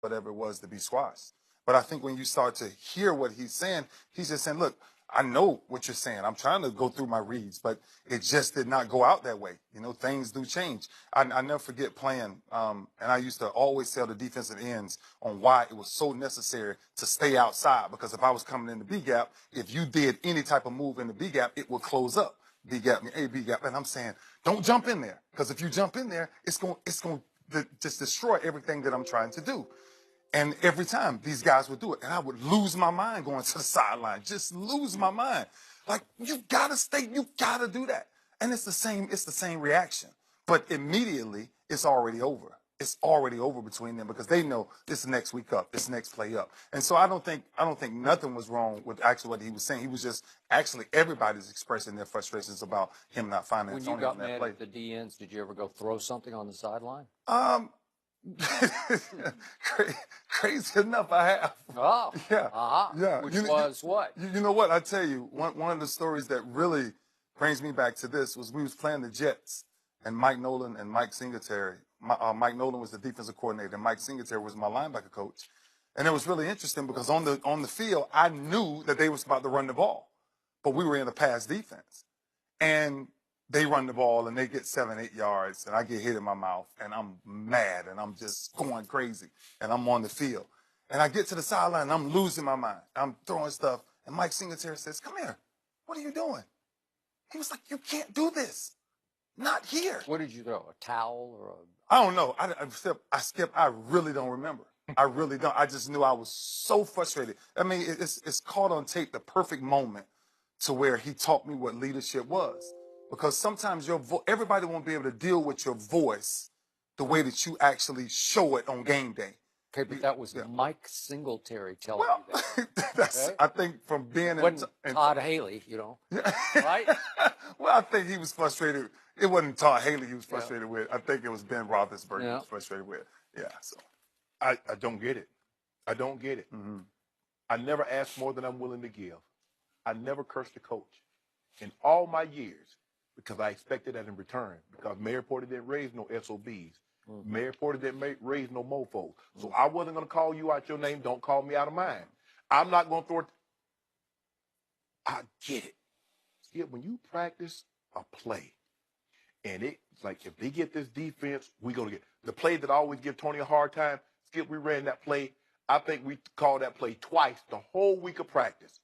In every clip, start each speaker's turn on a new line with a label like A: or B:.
A: whatever it was to be squashed. But I think when you start to hear what he's just saying, look, I know what you're saying. I'm trying to go through my reads, but it just did not go out that way. You know, things do change. I never forget playing, and I used to always tell the defensive ends on why it was so necessary to stay outside, because if I was coming in the B gap, if you did any type of move in the B gap, it would close up. B gap, A, B gap. And I'm saying, don't jump in there, because if you jump in there, it's going to just destroy everything that I'm trying to do. And every time these guys would do it, and I would lose my mind going to the sideline, just lose my mind. Like, you gotta stay, you gotta do that. And it's the same reaction. But immediately, it's already over. It's already over between them, because they know this next week up, this next play up. And so I don't think nothing was wrong with actually what he was saying. He was just actually everybody's expressing their frustrations about him not finding
B: When
A: Antonio
B: you got
A: in that
B: mad
A: play.
B: at the DNs, did you ever go throw something on the sideline?
A: Crazy enough, I have.
B: Oh,
A: Yeah, yeah.
B: Which was what?
A: You know what? I tell you, one of the stories that really brings me back to this was we was playing the Jets, and Mike Nolan and Mike Singletary. Mike Nolan was the defensive coordinator, and Mike Singletary was my linebacker coach. And it was really interesting because on the field, I knew that they was about to run the ball, but we were in a pass defense, and they run the ball and they get 7-8 yards, and I get hit in my mouth, and I'm mad, and I'm just going crazy, and I'm on the field. And I get to the sideline, and I'm losing my mind. I'm throwing stuff, and Mike Singletary says, "Come here. What are you doing?" He was like, "You can't do this. Not here."
B: What did you throw? A towel or a...
A: I don't know. I really don't remember. I really don't. I just knew I was so frustrated. I mean, it's caught on tape, the perfect moment to where he taught me what leadership was. Because sometimes everybody won't be able to deal with your voice the way that you actually show it on game day.
B: Okay, but that was Mike Singletary telling you that.
A: That's, okay? I think from being
B: in Todd Haley, you know, right?
A: Well, I think he was frustrated. It wasn't Todd Haley he was frustrated with. I think it was Ben Roethlisberger he was frustrated with. Yeah, so.
C: I don't get it. I don't get it.
A: Mm-hmm.
C: I never ask more than I'm willing to give. I never cursed a coach in all my years, because I expected that in return. Because Mayor Porter didn't raise no SOBs.
A: Mm-hmm.
C: Mayor Porter didn't raise no mofos. So I wasn't going to call you out your name. Don't call me out of mine. I'm not going to throw it. I get it. Skip, when you practice a play, and it's like, if they get this defense, we're going to get the play that I always give Tony a hard time. Skip, we ran that play. I think we called that play twice the whole week of practice.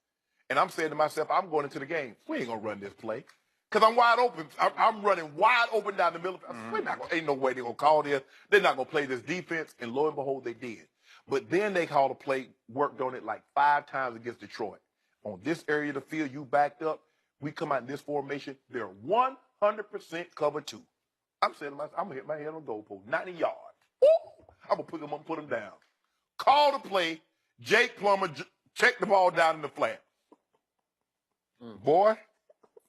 C: And I'm saying to myself, I'm going into the game. We ain't going to run this play. Because I'm wide open. I'm running wide open down the middle. We're not gonna, ain't no way they're going to call this. They're not going to play this defense. And lo and behold, they did. But then they called a play, worked on it like 5 times against Detroit. On this area of the field, you backed up. We come out in this formation. They're 100% cover 2. I'm saying to myself, I'm going to hit my head on the goalpost. 90 yards. Woo! I'm going to pick them up and put them down. Call the play. Jake Plummer check the ball down in the flat. Boy,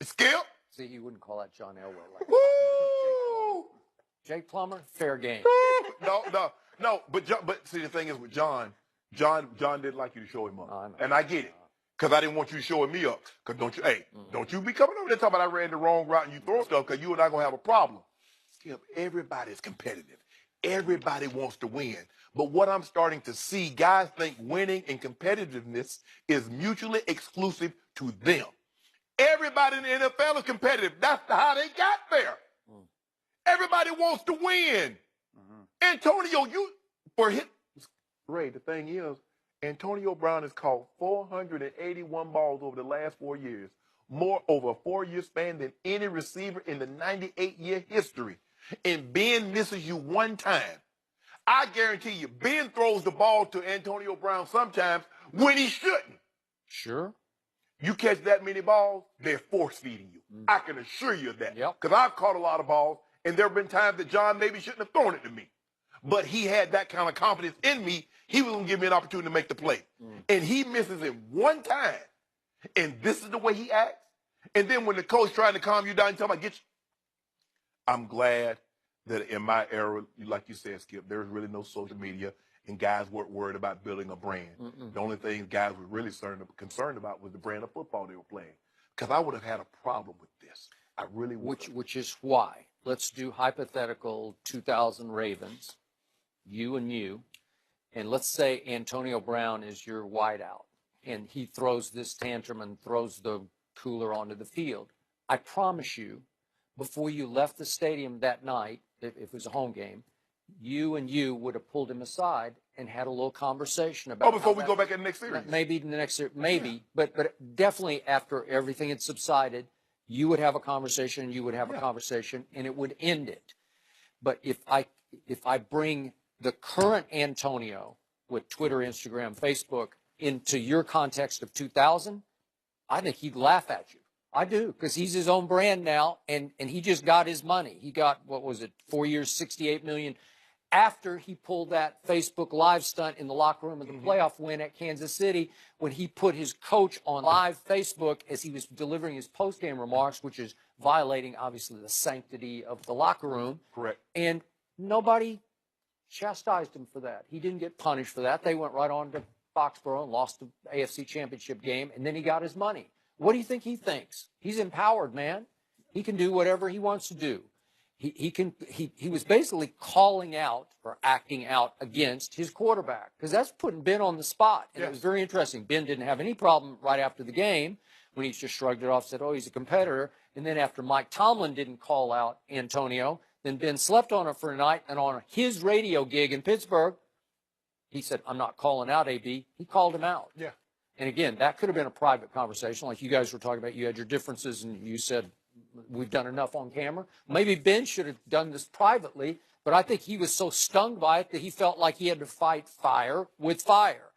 C: Skip.
B: See, he wouldn't call that John Elway like
C: Woo!
B: Jake Plummer, fair game.
C: No. But see, the thing is with John didn't like you to show him up. And I get it. Because I didn't want you showing me up. Because don't you be coming over there talking about I ran the wrong route and you throw stuff, because you and I going to have a problem. Skip, everybody's competitive. Everybody wants to win. But what I'm starting to see, guys think winning and competitiveness is mutually exclusive to them. Everybody in the NFL is competitive. That's how they got there. Everybody wants to win. Antonio, Ray, the thing is, Antonio Brown has caught 481 balls over the last 4 years, more over a 4-year span than any receiver in the 98-year history. And Ben misses you 1 time. I guarantee you, Ben throws the ball to Antonio Brown sometimes when he shouldn't.
B: Sure.
C: You catch that many balls, they're force-feeding you. I can assure you of that. Because I've caught a lot of balls, and there have been times that John maybe shouldn't have thrown it to me. But he had that kind of confidence in me, he was going to give me an opportunity to make the play. And he misses it 1 time. And this is the way he acts. And then when the coach trying to calm you down and tell him, I'm glad that in my era, like you said, Skip, there's really no social media, and guys weren't worried about building a brand. The only thing guys were really concerned about was the brand of football they were playing. Because I would have had a problem with this. I really would.
B: Which is why. Let's do hypothetical 2000 Ravens, you and you, and let's say Antonio Brown is your wideout, and he throws this tantrum and throws the cooler onto the field, I promise you, before you left the stadium that night, if it was a home game, you would have pulled him aside and had a little conversation about.
C: Oh, before we go back in the next series.
B: Maybe in the next series, maybe, but definitely after everything had subsided, you would have a conversation, and you would have a conversation, and it would end it. But if I bring the current Antonio with Twitter, Instagram, Facebook into your context of 2000, I think he'd laugh at you. I do, because he's his own brand now, and he just got his money. He got, what was it, 4 years, $68 million, after he pulled that Facebook Live stunt in the locker room of the playoff win at Kansas City, when he put his coach on live Facebook as he was delivering his post-game remarks, which is violating, obviously, the sanctity of the locker room.
C: Correct.
B: And nobody chastised him for that. He didn't get punished for that. They went right on to Foxborough and lost the AFC Championship game, and then he got his money. What do you think he thinks? He's empowered, man. He can do whatever he wants to do. He was basically calling out or acting out against his quarterback, because that's putting Ben on the spot. And it was very interesting. Ben didn't have any problem right after the game when he just shrugged it off, said, oh, he's a competitor. And then after Mike Tomlin didn't call out Antonio, then Ben slept on it for a night, and on his radio gig in Pittsburgh, he said, I'm not calling out AB. He called him out.
C: Yeah.
B: And again, that could have been a private conversation, like you guys were talking about. You had your differences, and you said, we've done enough on camera. Maybe Ben should have done this privately, but I think he was so stung by it that he felt like he had to fight fire with fire.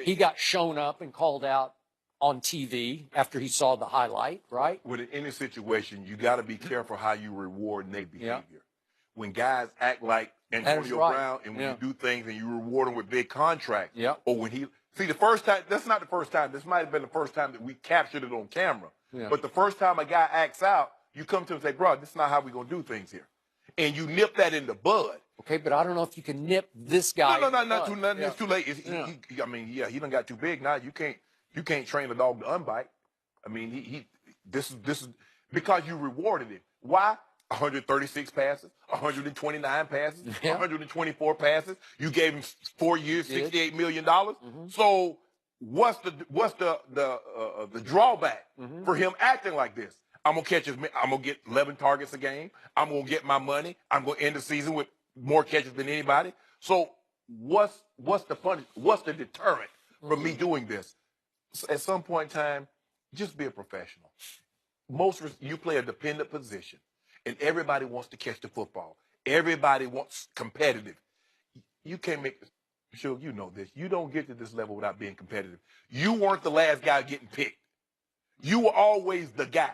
B: He got shown up and called out on TV after he saw the highlight, right?
C: With any situation, you got to be careful how you reward their behavior.
B: Yeah.
C: When guys act like Antonio Brown, and when you do things and you reward them with big contracts, or when he see the first time, that's not the first time. This might have been the first time that we captured it on camera. But the first time a guy acts out, you come to him and say, bro, this is not how we're going to do things here. And you nip that in the bud.
B: Okay, but I don't know if you can nip this guy.
C: No, not too nothing. It's too late. He done got too big now. You can't train a dog to unbite. I mean, this is because you rewarded him. Why? 136 passes, 129 passes, 124 passes. You gave him 4 years, $68 million. So what's the drawback for him acting like this? I'm gonna get 11 targets a game. I'm gonna get my money. I'm gonna end the season with more catches than anybody. So what's the fun? What's the deterrent for me doing this? So at some point in time, just be a professional. You play a dependent position, and everybody wants to catch the football. Everybody wants competitive. You can't make this. Sure, you know this. You don't get to this level without being competitive. You weren't the last guy getting picked. You were always the guy.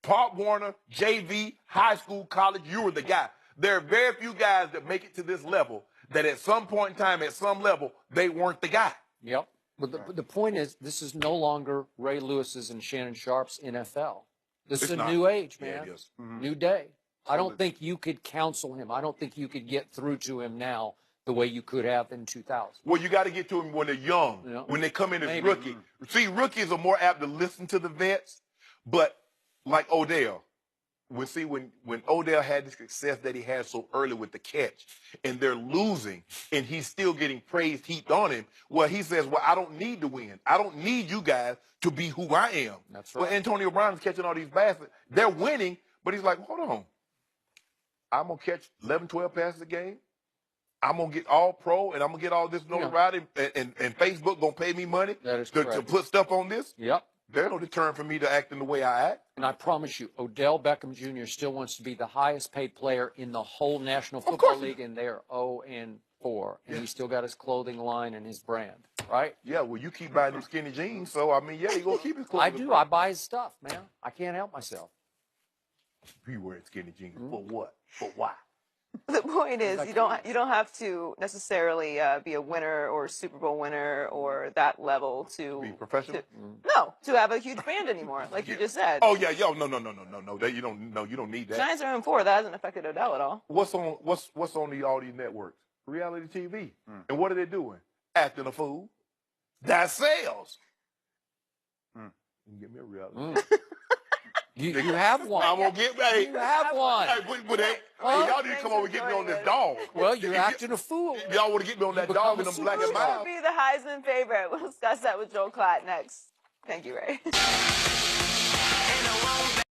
C: Pop Warner, JV, high school, college, you were the guy. There are very few guys that make it to this level that at some point in time, at some level, they weren't the guy.
B: Yep. But the point is, this is no longer Ray Lewis's and Shannon Sharp's NFL. This is a new age, man.
C: Yeah, it is.
B: New day. I don't think you could counsel him. I don't think you could get through to him now the way you could have in 2000.
C: Well, you got to get to him when they're young, when they come in as rookies. See, rookies are more apt to listen to the vets, but like Odell, when Odell had the success that he had so early with the catch, and they're losing, and he's still getting praise heaped on him, well, he says, well, I don't need to win. I don't need you guys to be who I am.
B: That's right.
C: Well, Antonio Brown's catching all these passes. They're winning, but he's like, hold on. I'm going to catch 11, 12 passes a game. I'm going to get all pro, and I'm going to get all this notoriety, and Facebook going to pay me money to put stuff on this.
B: Yep.
C: There's no deterrent for me to act in the way I act.
B: And I promise you, Odell Beckham Jr. still wants to be the highest paid player in the whole National Football League, and they're 0-4. And he's still got his clothing line and his brand, right?
C: Yeah, well, you keep buying them skinny jeans, so, I mean, he's going to keep his clothing.
B: I do. I buy his stuff, man. I can't help myself.
C: You wearing skinny jeans for what? For why?
D: The point is, you don't have to necessarily be a winner or Super Bowl winner or that level to
C: be professional.
D: To have a huge brand anymore, like you just said.
C: Oh yeah, no. That you don't need that.
D: Giants are 4. That hasn't affected Odell at all.
C: What's on all these networks? Reality TV. And what are they doing? Acting a fool. That sells. You can get me a reality.
B: You have one.
C: I'm gonna get hey,
B: You have one.
C: Hey, y'all need to come over and get me on this dog.
B: Well, you're acting a fool.
C: Y'all want to get me on that dog and them black and
D: Who
C: mild?
D: will be the Heisman favorite? We'll discuss that with Joel Klatt next. Thank you, Ray.